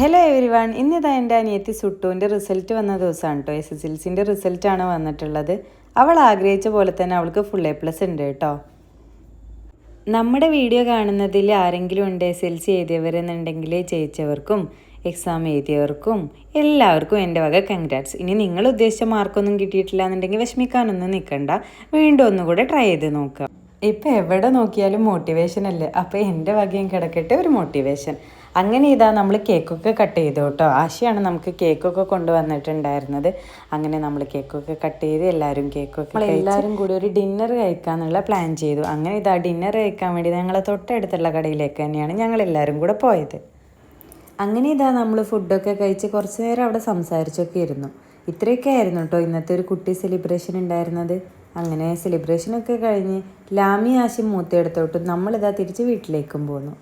Hello every one, ഇന്നിതാ എൻ്റെ അനിയത്തി സുട്ടുവിൻ്റെ റിസൾട്ട് വന്ന ദിവസമാണ് കേട്ടോ. SSLCൻ്റെ റിസൾട്ടാണ് വന്നിട്ടുള്ളത്. അവൾ ആഗ്രഹിച്ച പോലെ തന്നെ അവൾക്ക് ഫുൾ A+ ഉണ്ട് കേട്ടോ. നമ്മുടെ വീഡിയോ കാണുന്നതിൽ ആരെങ്കിലും ഉണ്ട് SSLC എഴുതിയവരെന്നുണ്ടെങ്കിൽ ജയിച്ചവർക്കും എക്സാം എഴുതിയവർക്കും എല്ലാവർക്കും എൻ്റെ വക കൺഗ്രാറ്റ്സ്. ഇനി നിങ്ങൾ ഉദ്ദേശിച്ച മാർക്കൊന്നും കിട്ടിയിട്ടില്ല എന്നുണ്ടെങ്കിൽ വിഷമിക്കാനൊന്നും നിൽക്കണ്ട, വീണ്ടും ഒന്നുകൂടെ ട്രൈ ചെയ്ത് നോക്കാം. ഇപ്പം എവിടെ നോക്കിയാലും മോട്ടിവേഷൻ അല്ലേ, അപ്പോൾ എൻ്റെ വകയും കിടക്കട്ടെ ഒരു മോട്ടിവേഷൻ. അങ്ങനെ ഇതാ നമ്മൾ കേക്കൊക്കെ കട്ട് ചെയ്തു കേട്ടോ. ആശയാണ് നമുക്ക് കേക്കൊക്കെ കൊണ്ടുവന്നിട്ടുണ്ടായിരുന്നത്. അങ്ങനെ നമ്മൾ കേക്കൊക്കെ കട്ട് ചെയ്ത് എല്ലാവരും കൂടി ഒരു ഡിന്നർ കഴിക്കാന്നുള്ള പ്ലാൻ ചെയ്തു. അങ്ങനെ ഇതാ ഡിന്നർ കഴിക്കാൻ വേണ്ടി ഞങ്ങളെ തൊട്ടടുത്തുള്ള കടയിലേക്ക് തന്നെയാണ് ഞങ്ങളെല്ലാവരും കൂടെ പോയത്. അങ്ങനെ ഇതാ നമ്മൾ ഫുഡൊക്കെ കഴിച്ച് കുറച്ച് നേരം അവിടെ സംസാരിച്ചൊക്കെ ഇരുന്നു. ഇത്രയൊക്കെ ആയിരുന്നു കേട്ടോ ഇന്നത്തെ ഒരു കുട്ടി സെലിബ്രേഷൻ ഉണ്ടായിരുന്നത്. അങ്ങനെ സെലിബ്രേഷനൊക്കെ കഴിഞ്ഞ് ലാമി ആശി മൂത്തയെടുത്തോട്ടും നമ്മളിതാ തിരിച്ച് വീട്ടിലേക്കും പോന്നു.